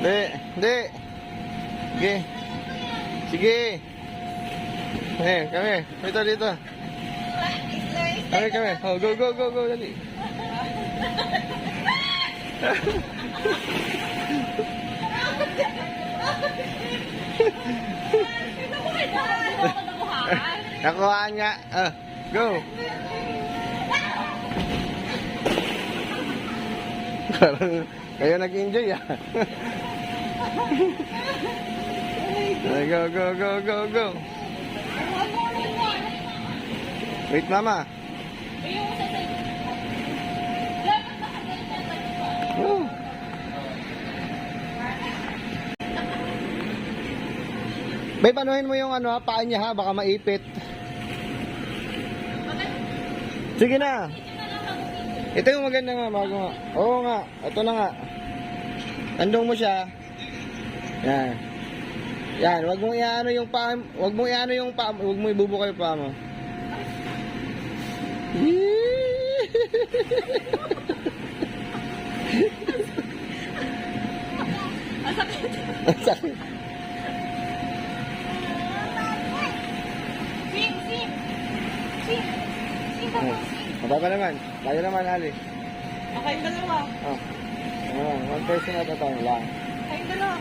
Hindi, hindi. Sige. Sige. Kami. Dito, dito. Kami. Oh, go, go, go, go. Dali. Nakuhaan nga. Go. Kayo nag-enjoy Go, go, go, go, go. Wait, mama. Oh. Bay, panuhin mo yung paa niya ha, baka maipit. Sige na. Ito yung maganda nga, bago nga. Oo nga, ito na nga. Tandong mo siya. Yan. Yan, wag mong iano yung paa, wag mong ibubuka yung paa mo. Ang sakit. Ang sakit. Mababa naman. Kaya naman, Ali. Kayong dalawa. One person at a time lang. Kayong dalawa.